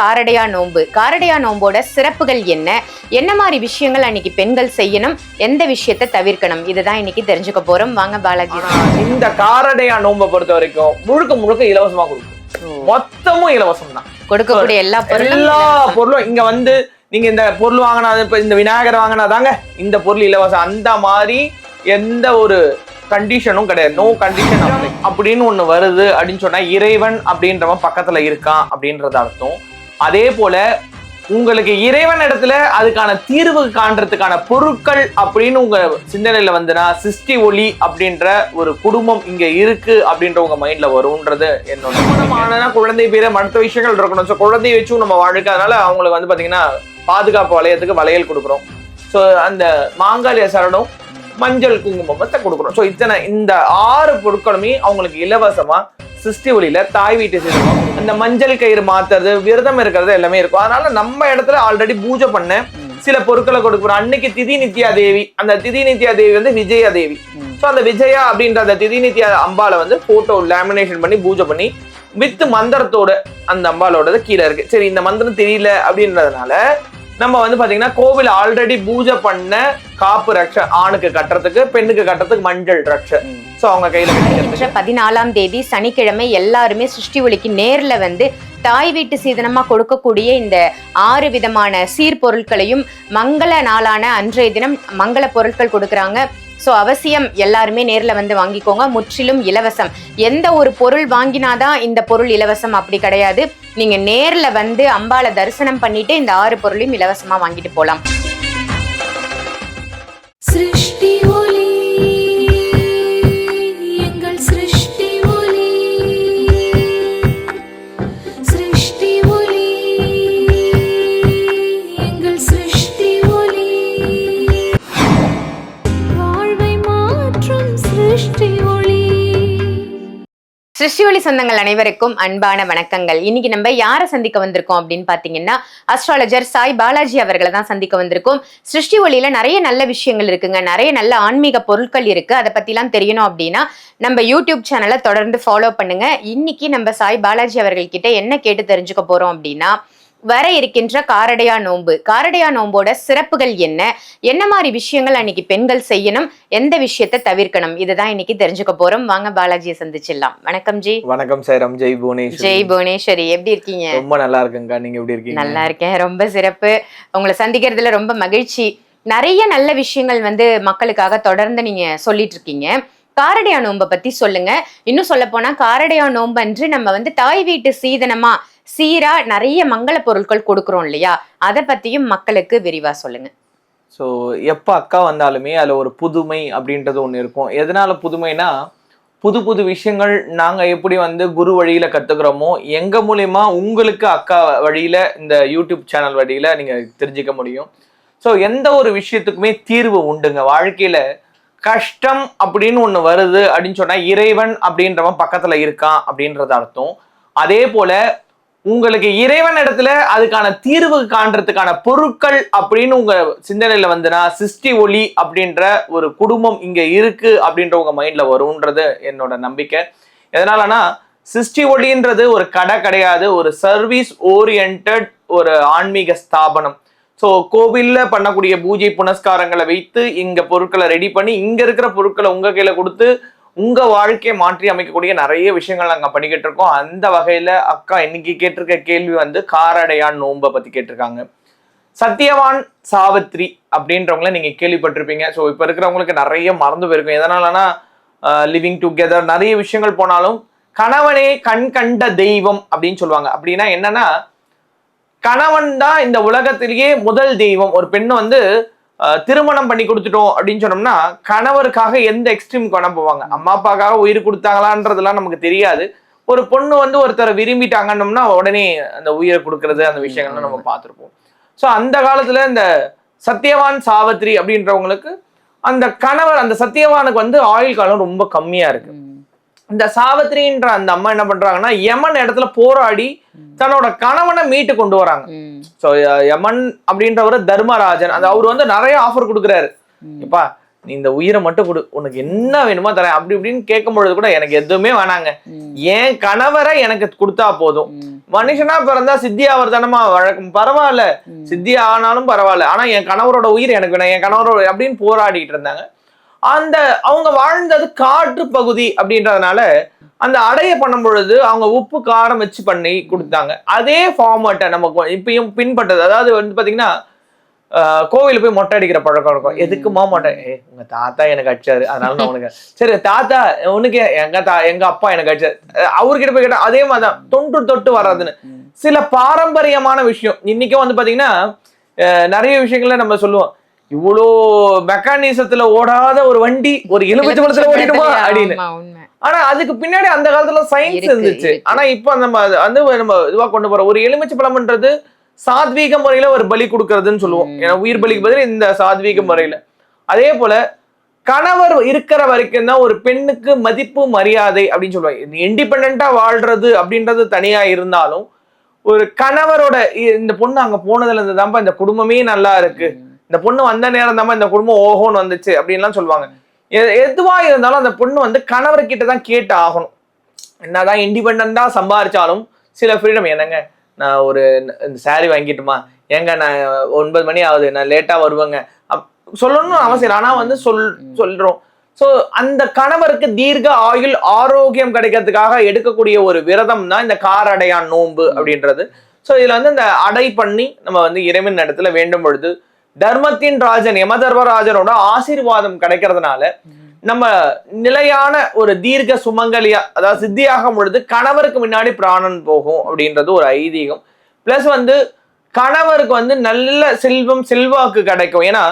காரடையா நோன்பு. காரடையா நோம்போட சிறப்புகள் என்ன, என்ன மாதிரி விஷயங்கள் அன்னைக்கு பெண்கள் செய்யணும், எந்த விஷயத்தை தவிர்க்கணும், இதுதான் இன்னைக்கு தெரிஞ்சுக்க போறோம். வாங்க பாலாஜி. இந்த காரடையா நோன்பை பொறுத்த வரைக்கும் முழுக்க முழுக்க இலவசமா கொடுக்கும். மொத்தமும் இலவசம் தான். கொடுக்கக்கூடிய எல்லா பொருளும் இங்க வந்து நீங்க இந்த பொருள் வாங்கினா, இப்ப இந்த விநாயகர் வாங்கினாதாங்க இந்த பொருள் இலவசம், அந்த மாதிரி எந்த ஒரு கண்டிஷனும் கிடையாது. நோ கண்டிஷன் அப்படின்னு ஒண்ணு வருது அப்படின்னு சொன்னா இறைவன் அப்படின்றவன் பக்கத்துல இருக்கான் அப்படின்றது அர்த்தம். அதே போல உங்களுக்கு இறைவன் இடத்துல அதுக்கான தீர்வு காண்றதுக்கான பொருட்கள் அப்படின்னு உங்க சிந்தனையில வந்துன்னா சிருஷ்டி ஒளி அப்படின்ற ஒரு குடும்பம் இங்க இருக்கு அப்படின்ற உங்க மைண்ட்ல வரும்ன்றது என்னோட. குழந்தை பேர மற்ற விஷயங்கள் இருக்கணும். ஸோ குழந்தைய வச்சும் நம்ம வாழ்க்கை, அதனால அவங்களுக்கு வந்து பாத்தீங்கன்னா பாதுகாப்பு வளையத்துக்கு வளையல் கொடுக்குறோம். ஸோ அந்த மாங்காலிய சரணம் மஞ்சள் குங்குமத்தை கொடுக்குறோம். ஸோ இந்த 6 பொருட்களுமே அவங்களுக்கு இலவசமா சிருஷ்டி ஒளியில தாய் வீட்டு செய்யணும். இந்த மஞ்சள் கயிறு மாத்துறது, விரதம் இருக்கிறது எல்லாமே இருக்கும். அதனால நம்ம இடத்துல ஆல்ரெடி பூஜை பண்ண சில பொருட்களை கொடுக்குறோம். அன்னைக்கு திதி நித்யா தேவி, அந்த திதி நித்யா தேவி வந்து விஜயா தேவி. ஸோ அந்த விஜயா அப்படின்ற அந்த திதி நித்யா அம்பால வந்து போட்டோ லேமினேஷன் பண்ணி பூஜை பண்ணி வித் மந்திரத்தோட அந்த அம்பாலோட கீழே இருக்கு. சரி, இந்த மந்திரம் தெரியல அப்படின்றதுனால நம்ம வந்து பாத்தீங்கன்னா கோவில் ஆல்ரெடி பூஜை பண்ண காப்பு ரட்ச, ஆணுக்கு கட்டுறதுக்கு பெண்ணுக்கு கட்டுறதுக்கு மஞ்சள் ரட்ச, சோ அவங்க கையில 14ஆம் தேதி சனிக்கிழமை எல்லாருமே சிருஷ்டி ஒளிக்கு நேர்ல வந்து தாய் வீட்டு சீதனமா கொடுக்கக்கூடிய இந்த 6 விதமான சீர்பொருட்களையும் மங்கள நாளான அன்றைய தினம் மங்கள பொருட்கள் கொடுக்குறாங்க. ஸோ அவசியம் எல்லாருமே நேரில் வந்து வாங்கிக்கோங்க. முற்றிலும் இலவசம். எந்த ஒரு பொருள் வாங்கினாதான் இந்த பொருள் இலவசம் அப்படி கிடையாது. நீங்க நேரில் வந்து அம்பாளை தரிசனம் பண்ணிட்டு இந்த 6 பொருளையும் இலவசமா வாங்கிட்டு போலாம். சிருஷ்டி ஒளி, எங்கள் சிருஷ்டி ஒளி, சிருஷ்டி ஒளி, எங்கள் சிருஷ்டி ஒளி, வாழ்வை மாற்றும் சிருஷ்டி ஒளி. சிருஷ்டி ஒளி சொந்தங்கள் அனைவருக்கும் அன்பான வணக்கங்கள். இன்னைக்கு நம்ம யாரை சந்திக்க வந்திருக்கோம் அப்படின்னு பாத்தீங்கன்னா அஸ்ட்ராலஜர் சாய் பாலாஜி அவர்களை தான் சந்திக்க வந்திருக்கோம். சிருஷ்டி ஒளியில நிறைய நல்ல விஷயங்கள் இருக்குங்க, நிறைய நல்ல ஆன்மீக பொருட்கள் இருக்கு. அதை பத்தி எல்லாம் தெரியணும் அப்படின்னா நம்ம யூடியூப் சேனலை தொடர்ந்து ஃபாலோ பண்ணுங்க. இன்னைக்கு நம்ம சாய் பாலாஜி அவர்கள் கிட்ட என்ன கேட்டு தெரிஞ்சுக்க போறோம் அப்படின்னா, வர இருக்கின்ற காரடையா நோன்பு, காரடையா நோம்போட சிறப்புகள் என்ன, என்ன மாதிரி விஷயங்கள் அன்னைக்கு பெண்கள் செய்யணும், எந்த விஷயத்தை தவிர்க்கணும், இதுதான் இன்னைக்கு தெரிஞ்சுக்க போறோம். வாங்க பாலாஜியை சந்திச்சிடலாம். வணக்கம் ஜி. வணக்கம் சாரம். ஜெய் புவனேஸ்வரி. ஜெய் புவனேஸ்வரி. எப்படி இருக்கீங்க? ரொம்ப நல்லா இருக்குங்க. நீங்க எப்படி இருக்கீங்க? நல்லா இருக்கேன், ரொம்ப சிறப்பு. உங்களை சந்திக்கிறதுல ரொம்ப மகிழ்ச்சி. நிறைய நல்ல விஷயங்கள் வந்து மக்களுக்காக தொடர்ந்து நீங்க சொல்லிட்டு இருக்கீங்க. காரடையா நோன்பை பத்தி சொல்லுங்க. இன்னும் சொல்ல போனா காரடையா நோன்பு அன்று நம்ம வந்து தாய் வீட்டு சீதனமா சீரா நிறைய மங்கள பொருட்கள் கொடுக்குறோம் இல்லையா, அதை பத்தியும் மக்களுக்கு விரிவா சொல்லுங்க. ஸோ எப்போ அக்கா வந்தாலுமே அதில் ஒரு புதுமை அப்படின்றது ஒன்று இருக்கும். எதனால புதுமைனா, புது புது விஷயங்கள் நாங்கள் எப்படி வந்து குரு வழியில் கற்றுக்குறோமோ எங்கள் மூலயமா உங்களுக்கு அக்கா வழியில் இந்த யூடியூப் சேனல் வழியில் நீங்கள் தெரிஞ்சிக்க முடியும். ஸோ எந்த ஒரு விஷயத்துக்குமே தீர்வு உண்டுங்க. வாழ்க்கையில் கஷ்டம் அப்படின்னு ஒன்று வருது அப்படின்னு சொன்னால் இறைவன் அப்படின்றவன் பக்கத்தில் இருக்கான் அப்படின்றது அர்த்தம். அதே போல் உங்களுக்கு இறைவன் இடத்துல அதுக்கான தீர்வு காண்றதுக்கான பொருட்கள் அப்படின்னு உங்க சிந்தனையில வந்துன்னா சிருஷ்டி ஒளி அப்படின்ற ஒரு குடும்பம் இங்க இருக்கு அப்படின்ற உங்க மைண்ட்ல வரும்ன்றது என்னோட நம்பிக்கை. எதனாலனா சிருஷ்டி ஒளின்றது ஒரு கடை கிடையாது, ஒரு சர்வீஸ் ஓரியன்ட் ஒரு ஆன்மீக ஸ்தாபனம். ஸோ கோவில்ல பண்ணக்கூடிய பூஜை புனஸ்காரங்களை வைத்து இங்க பொருட்களை ரெடி பண்ணி இங்க இருக்கிற பொருட்களை உங்க கையில கொடுத்து உங்க வாழ்க்கையை மாற்றி அமைக்கக்கூடிய நிறைய விஷயங்கள் நாங்க பண்ணிக்கிட்டு இருக்கோம். அந்த வகையில அக்கா இன்னைக்கு கேட்டிருக்க கேள்வி வந்து காரடையான் நோன்பை பத்தி கேட்டிருக்காங்க. சத்தியவான் சாவித்ரி அப்படின்றவங்கள நீங்க கேள்விப்பட்டிருப்பீங்க. ஸோ இப்ப இருக்கிறவங்களுக்கு நிறைய மறந்து போயிருக்கும். எதனாலனா லிவிங் டுகெதர் நிறைய விஷயங்கள் போனாலும் கணவனே கண் கண்ட தெய்வம் அப்படின்னு சொல்லுவாங்க. அப்படின்னா என்னன்னா, கணவன் தான் இந்த உலகத்திலேயே முதல் தெய்வம். ஒரு பெண்ணை வந்து திருமணம் பண்ணி கொடுத்துட்டோம் அப்படின்னு சொன்னோம்னா கணவருக்காக எந்த எக்ஸ்ட்ரீமுக்கு வேணா போவாங்க. அம்மா அப்பாக்காக உயிர் கொடுத்தாங்களான்றதுலாம் நமக்கு தெரியாது. ஒரு பொண்ணு வந்து ஒருத்தரை விரும்பிட்டாங்கன்னா உடனே அந்த உயிரை கொடுக்கறது, அந்த விஷயங்கள்லாம் நம்ம பார்த்துருப்போம். ஸோ அந்த காலத்துல இந்த சத்தியவான் சாவித்ரி அப்படின்றவங்களுக்கு அந்த கணவர், அந்த சத்தியவானுக்கு வந்து ஆயுள் காலம் ரொம்ப கம்மியா இருக்கு. இந்த சாவித்ரின்ற அந்த அம்மா என்ன பண்றாங்கன்னா, யமன் இடத்துல போராடி தன்னோட கணவனை மீட்டு கொண்டு வராங்க. சோ யமன் அப்படின்றவர் தர்மராஜன், அது அவர் வந்து நிறைய ஆஃபர் கொடுக்குறாரு. இப்பா நீ இந்த உயிரை மட்டும் கொடு, உனக்கு என்ன வேணுமோ தரேன் அப்படி இப்படின்னு கேட்கும் பொழுது கூட எனக்கு எதுவுமே வேணாங்க, என் கணவரை எனக்கு கொடுத்தா போதும். மனுஷனா பிறந்தா சித்தி ஆவர்தானமா வழக்கம், பரவாயில்ல சித்தி ஆனாலும் பரவாயில்ல, ஆனா என் கணவரோட உயிர் எனக்கு வேணும், என் கணவரோட அப்படின்னு போராடிட்டு இருந்தாங்க. அந்த அவங்க வாழ்ந்தது காற்று பகுதி அப்படின்றதுனால அந்த அடைய பண்ணும் பொழுது அவங்க உப்பு காரம் வச்சு பண்ணி கொடுத்தாங்க. அதே ஃபார்மேட்டை நமக்கு இப்பயும் பின்பற்றது. அதாவது வந்து பாத்தீங்கன்னா கோவில போய் மொட்டை அடிக்கிற பழக்கம் இருக்கும். எதுக்குமா மொட்டை? உங்க தாத்தா எனக்கு அடிச்சாரு அதனால நான் உனக்கு, சரி தாத்தா உனக்கு எங்க அப்பா எனக்கு அடிச்சாரு, அவர்கிட்ட போய் கேட்டா அதே மாதிரிதான் தொன்று தொட்டு வர்றதுன்னு சில பாரம்பரியமான விஷயம். இன்னைக்கும் வந்து பாத்தீங்கன்னா நிறைய விஷயங்கள்ல நம்ம சொல்லுவோம், இவ்வளோ மெக்கானிசத்துல ஓடாத ஒரு வண்டி ஒரு எலுமிச்சை பழத்துல ஓடிடுமா அப்படின்னு. ஆனா அதுக்கு பின்னாடி அந்த காலத்துல சயின்ஸ் இருந்துச்சு. ஆனா இப்ப நம்ம நம்ம இதுவா கொண்டு போறோம். ஒரு எலுமிச்சை பழம்ன்றது சாத்வீக முறையில ஒரு பலி கொடுக்கறதுன்னு சொல்லுவோம். ஏன்னா உயிர் பலிக்கு பதில் இந்த சாத்வீக முறையில. அதே போல கணவர் இருக்கிற வரைக்கும் தான் ஒரு பெண்ணுக்கு மதிப்பு மரியாதை அப்படின்னு சொல்லுவாங்க. இண்டிபெண்டா வாழ்றது அப்படின்றது தனியா இருந்தாலும் ஒரு கணவரோட இந்த பொண்ணு அங்க போனதுல இருந்து தான்ப்பா இந்த குடும்பமே நல்லா இருக்கு, இந்த பொண்ணு வந்த நேரம் தான்ப்பா இந்த குடும்பம் ஓஹோன்னு வந்துச்சு அப்படின்லாம் சொல்லுவாங்க. எதுவா இருந்தாலும் அந்த பொண்ணு வந்து கணவர்கிட்ட தான் கேட்டு ஆகணும். என்னதான் இண்டிபெண்டா சம்பாதிச்சாலும் சில ஃப்ரீடம். என்னங்க நான் ஒரு இந்த சாரி வாங்கிட்டுமா, ஏங்க நான் 9 மணி ஆகுது நான் லேட்டா வருவேங்க சொல்லணும்னு அவசியம். ஆனா வந்து சொல்றோம். சோ அந்த கணவருக்கு தீர்க்க ஆயுள் ஆரோக்கியம் கிடைக்கிறதுக்காக எடுக்கக்கூடிய ஒரு விரதம் தான் இந்த காரடையான் நோன்பு அப்படின்றது. சோ இதுல வந்து இந்த அடை பண்ணி நம்ம வந்து இறைவன் இடத்துல வேண்டும் பொழுது தர்மத்தின் ராஜன் யம தர்மராஜனோட ஆசீர்வாதம் கிடைக்கிறதுனால நம்ம நிலையான ஒரு தீர்க்க சுமங்கலியா, அதாவது சித்தியாகும் பொழுது கணவருக்கு முன்னாடி பிராணன் போகும் அப்படின்றது ஒரு ஐதீகம். பிளஸ் வந்து கணவருக்கு வந்து நல்ல செல்வம் செல்வாக்கு கிடைக்கும். ஏன்னா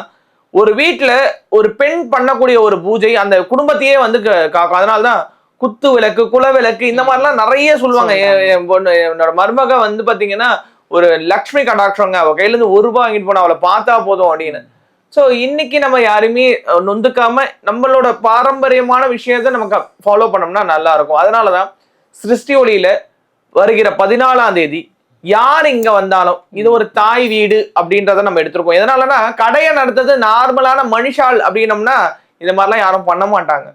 ஒரு வீட்டுல ஒரு பெண் பண்ணக்கூடிய ஒரு பூஜை அந்த குடும்பத்தையே வந்து காக்கும். அதனாலதான் குத்து விளக்கு குல விளக்கு இந்த மாதிரிலாம் நிறைய சொல்லுவாங்க. என் பொண்ணு என்னோட மருமக வந்து பாத்தீங்கன்னா ஒரு லக்ஷ்மி கடாட்சங்க, அவ கையில இருந்து ₹1 வாங்கிட்டு போனா அவளை பார்த்தா போதும் அப்படின்னு. ஸோ இன்னைக்கு நம்ம யாருமே நொந்துக்காம நம்மளோட பாரம்பரியமான விஷயத்த நமக்கு ஃபாலோ பண்ணோம்னா நல்லா இருக்கும். அதனாலதான் சிருஷ்டி ஒளியில வருகிற 14ஆம் தேதி யார் இங்க வந்தாலும் இது ஒரு தாய் வீடு அப்படின்றத நம்ம எடுத்திருக்கோம். எதனாலன்னா கடையை நடத்துறது நார்மலான மனுஷால் அப்படின்னம்னா இந்த மாதிரிலாம் யாரும் பண்ண மாட்டாங்க.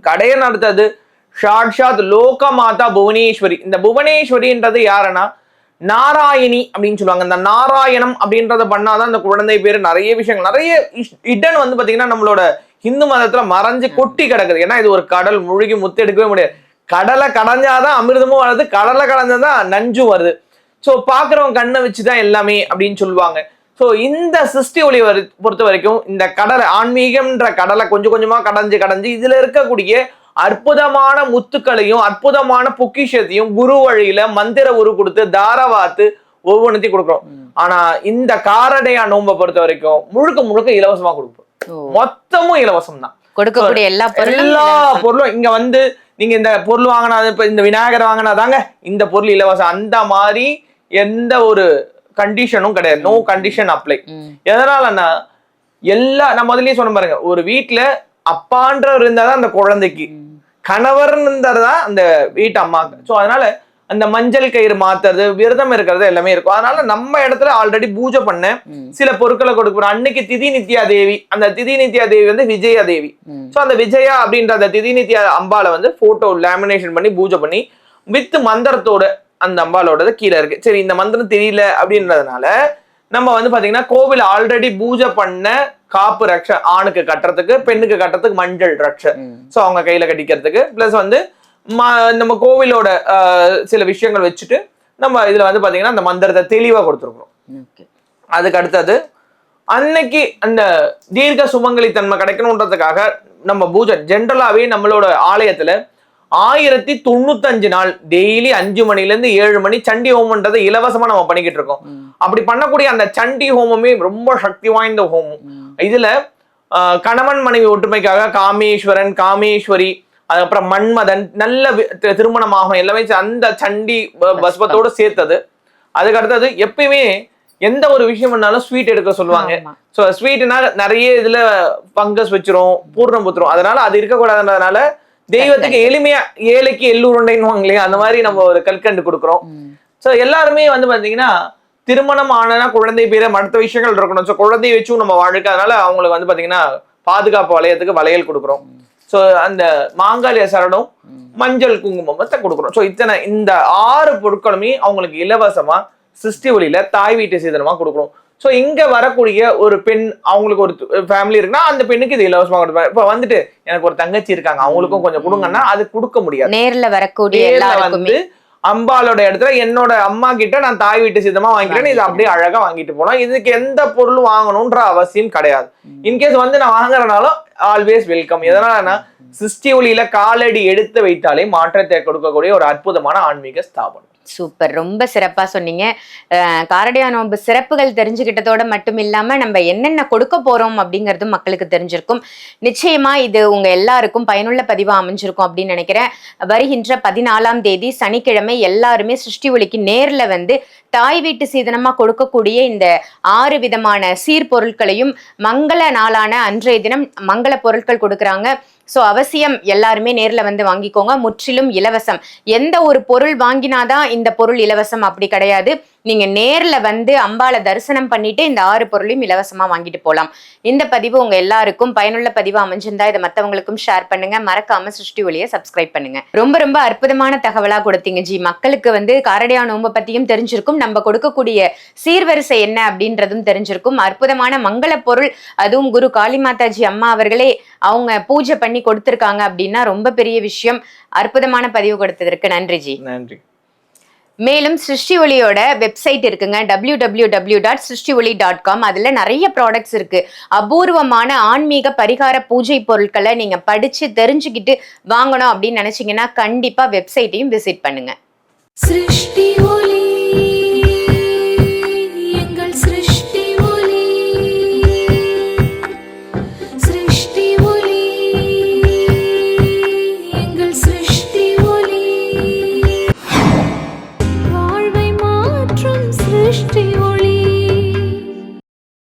கடையை நடத்துறது சாட்சாத் லோக மாதா புவனேஸ்வரி. இந்த புவனேஸ்வரின்றது யாருன்னா நாராயணி அப்படின்னு சொல்லுவாங்க. இந்த நாராயணம் அப்படின்றத பண்ணாதான் அந்த குழந்தை பேரு. நிறைய விஷயங்கள் நிறைய இடன் வந்து பாத்தீங்கன்னா நம்மளோட இந்து மதத்துல மறைஞ்சு கொட்டி கிடக்குது. ஏன்னா இது ஒரு கடல், முழுகி முத்து எடுக்கவே முடியாது. கடலை கடைஞ்சாதான் அமிர்தமும் வருது, கடலை கடைஞ்சாதான் நஞ்சும் வருது. சோ பாக்குறவங்க கண்ணை வச்சுதான் எல்லாமே அப்படின்னு சொல்லுவாங்க. சோ இந்த சிருஷ்டி ஒளி பொறுத்த வரைக்கும் இந்த கடலை ஆன்மீகம்ன்ற கடலை கொஞ்சம் கொஞ்சமா கடைஞ்சு இதுல இருக்கக்கூடிய அற்புதமான முத்துக்களையும் அற்புதமான பொக்கிஷத்தையும் குரு வழியில மந்திர உரு கொடுத்து தாரவாத்து ஒவ்வொன்றத்தையும் கொடுக்குறோம். ஆனா இந்த காரடையா நோன்பை பொறுத்த வரைக்கும் முழுக்க முழுக்க இலவசமா கொடுப்போம். மொத்தமும் இலவசம் தான். கொடுக்கக்கூடிய எல்லா பொருளும் இங்க வந்து நீங்க இந்த பொருள் வாங்கினா, இப்ப இந்த விநாயகரை வாங்கினாதாங்க இந்த பொருள் இலவசம், அந்த மாதிரி எந்த ஒரு கண்டிஷனும் கிடையாது. No condition apply. எதனாலன்னா எல்லா நான் முதல்லயே சொன்ன பாருங்க, ஒரு வீட்டுல அப்பான்றவர் இருந்தாதான் அந்த குழந்தைக்கு, கணவர்னு இருந்தாதான் அந்த வீட்டு அம்மாக்கு. ஸோ அதனால அந்த மஞ்சள் கயிறு மாத்துறது, விரதம் இருக்கிறது எல்லாமே இருக்கும். அதனால நம்ம இடத்துல ஆல்ரெடி பூஜை பண்ண சில பொருட்களை கொடுக்குறோம். அன்னைக்கு திதி நித்யா தேவி, அந்த திதி நித்யா தேவி வந்து விஜயா தேவி. ஸோ அந்த விஜயா அப்படின்ற அந்த திதி நித்யா அம்பால வந்து போட்டோ லேமினேஷன் பண்ணி பூஜை பண்ணி வித் மந்திரத்தோட அந்த அம்பாலோட கீழே இருக்கு. சரி இந்த மந்திரம் தெரியல அப்படின்றதுனால நம்ம வந்து பாத்தீங்கன்னா கோவில் ஆல்ரெடி பூஜை பண்ண காப்பு ரக்ஷ, ஆணுக்கு கட்டுறதுக்கு பெண்ணுக்கு கட்டுறதுக்கு மஞ்சள் ரக்ஷ, சோ அவங்க கையில கட்டிக்கிறதுக்கு, பிளஸ் வந்து நம்ம கோவிலோட சில விஷயங்கள் வச்சுட்டு நம்ம இதுல வந்து பாத்தீங்கன்னா அந்த மந்திரத்தை தெளிவா கொடுத்துருக்கோம். அதுக்கு அடுத்தது அன்னைக்கு அந்த தீர்க்க சுமங்கலி தன்மை கிடைக்கணும்ன்றதுக்காக நம்ம பூஜை ஜென்ரலாவே நம்மளோட ஆலயத்துல 1095 நாள் டெய்லி 5 மணில இருந்து 7 மணி சண்டி ஹோமம்ன்றதை இலவசமா நம்ம பண்ணிக்கிட்டு இருக்கோம். அப்படி பண்ணக்கூடிய அந்த சண்டி ஹோமமே ரொம்ப சக்தி வாய்ந்த ஹோமம். இதுல கணவன் மனைவி ஒற்றுமைக்காக காமேஸ்வரன் காமேஸ்வரி, அதுக்கப்புறம் மன்மதன், நல்ல திருமணமாகும் எல்லாமே அந்த சண்டி பஸ்பத்தோட சேர்த்தது. அதுக்கு அடுத்தது எப்பயுமே எந்த ஒரு விஷயம் பண்ணாலும் ஸ்வீட் எடுக்க சொல்லுவாங்க. ஸோ ஸ்வீட்னா நிறைய இதுல பங்கஸ் வச்சிரும், பூர்ணம் புத்துரும். அதனால அது இருக்கக்கூடாதுன்றதுனால தெய்வத்துக்கு எளிமையா ஏழைக்கு எள்ளுருண்டைன்னு இல்லையா, அந்த மாதிரி நம்ம ஒரு கல்கண்டு கொடுக்குறோம். ஸோ எல்லாருமே வந்து பாத்தீங்கன்னா திருமணம் ஆனா குழந்தை பேர மற்ற விஷயங்கள் இருக்கணும். ஸோ குழந்தைய வச்சும் நம்ம வாழ்க்கை, அதனால அவங்களுக்கு வந்து பாத்தீங்கன்னா பாதுகாப்பு வளையத்துக்கு வளையல் கொடுக்குறோம். ஸோ அந்த மாங்காலிய சரடும் மஞ்சள் குங்குமத்தை கொடுக்குறோம். ஸோ இந்த 6 பொருட்களுமே அவங்களுக்கு இலவசமா சிருஷ்டி ஒளியில தாய் வீட்டு சீதனமா கொடுக்குறோம். ஸோ இங்க வரக்கூடிய ஒரு பெண், அவங்களுக்கு ஒரு ஃபேமிலி இருக்குன்னா அந்த பெண்ணுக்கு இது இலவசமா கொடுப்பாங்க. இப்ப வந்துட்டு எனக்கு ஒரு தங்கச்சி இருக்காங்க, அவங்களுக்கும் கொஞ்சம் கொடுங்கன்னா அது கொடுக்க முடியாது. நேர்ல வரக்கூடிய வந்து அம்பாலோட இடத்துல என்னோட அம்மா கிட்ட நான் தாய் வீட்டு சீதமா வாங்கிக்கிறேன், இது அப்படியே அழகா வாங்கிட்டு போனோம். இதுக்கு எந்த பொருள் வாங்கணும்ன்ற அவசியம் கிடையாது. இன்கேஸ் வந்து நான் வாங்குறதுனாலும் ஆல்வேஸ் வெல்கம். எதனாலன்னா சிருஷ்டி ஒளியில காலடி எடுத்து வைத்தாலே மாற்றத்தை கொடுக்கக்கூடிய ஒரு அற்புதமான ஆன்மீக ஸ்தாபனம். சூப்பர், ரொம்ப சிறப்பா சொன்னீங்க. காரடையா நோன்பு சிறப்புகள் தெரிஞ்சுக்கிட்டதோட மட்டும் இல்லாம நம்ம என்னென்ன கொடுக்க போறோம் அப்படிங்கறதும் மக்களுக்கு தெரிஞ்சிருக்கும். நிச்சயமா இது உங்க எல்லாருக்கும் பயனுள்ள பதிவா அமைஞ்சிருக்கும் அப்படின்னு நினைக்கிறேன். வருகின்ற 14ஆம் தேதி சனிக்கிழமை எல்லாருமே சிருஷ்டி ஒளிக்கு நேர்ல வந்து தாய் வீட்டு சீதனமா கொடுக்கக்கூடிய இந்த 6 விதமான சீர்பொருட்களையும் மங்கள நாளான அன்றைய தினம் மங்கள பொருட்கள் கொடுக்குறாங்க. ஸோ அவசியம் எல்லாருமே நேர்ல வந்து வாங்கிக்கோங்க. முற்றிலும் இலவசம். எந்த ஒரு பொருள் வாங்கினாதான் இந்த பொருள் இலவசம் அப்படி கிடையாது. நீங்க நேர்ல வந்து அம்பாளை தரிசனம் பண்ணிட்டு இந்த 6 பொருளையும் இலவசமா வாங்கிட்டு போகலாம். இந்த பதிவு உங்க எல்லாருக்கும் பயனுள்ள பதிவு அமைஞ்சிருந்தா இதை மற்றவங்களுக்கும் ஷேர் பண்ணுங்க. மறக்காம சிருஷ்டி ஒளியை சப்ஸ்கிரைப் பண்ணுங்க. ரொம்ப ரொம்ப அற்புதமான தகவலா கொடுத்தீங்க ஜி. மக்களுக்கு வந்து காரடையா நோன்பை பத்தியும் தெரிஞ்சிருக்கும், நம்ம கொடுக்கக்கூடிய சீர்வரிசை என்ன அப்படின்றதும் தெரிஞ்சிருக்கும். அற்புதமான மங்கள பொருள், அதுவும் குரு காளிமாதாஜி அம்மா அவர்களே அவங்க பூஜை பண்ணி கொடுத்திருக்காங்க அப்படின்னா ரொம்ப பெரிய விஷயம். அற்புதமான பதிவு கொடுத்ததற்கு நன்றி ஜி. நன்றி. மேலும் சிருஷ்டி ஒளியோட வெப்சைட் இருக்குங்க, www.srishtioli.com. அதுல நிறைய ப்ராடக்ட்ஸ் இருக்கு. அபூர்வமான ஆன்மீக பரிகார பூஜை பொருட்களை நீங்க படிச்சு தெரிஞ்சுக்கிட்டு வாங்கணும் அப்படின்னு நினைச்சீங்கன்னா கண்டிப்பா வெப்சைட்டையும் விசிட் பண்ணுங்க. சிருஷ்டி ஒளி, எங்கள் சிருஷ்டி ஒளி, சிருஷ்டி ஒளி, எங்கள் சிருஷ்டி ஒளி, வாழ்வை மாற்றும் சிருஷ்டி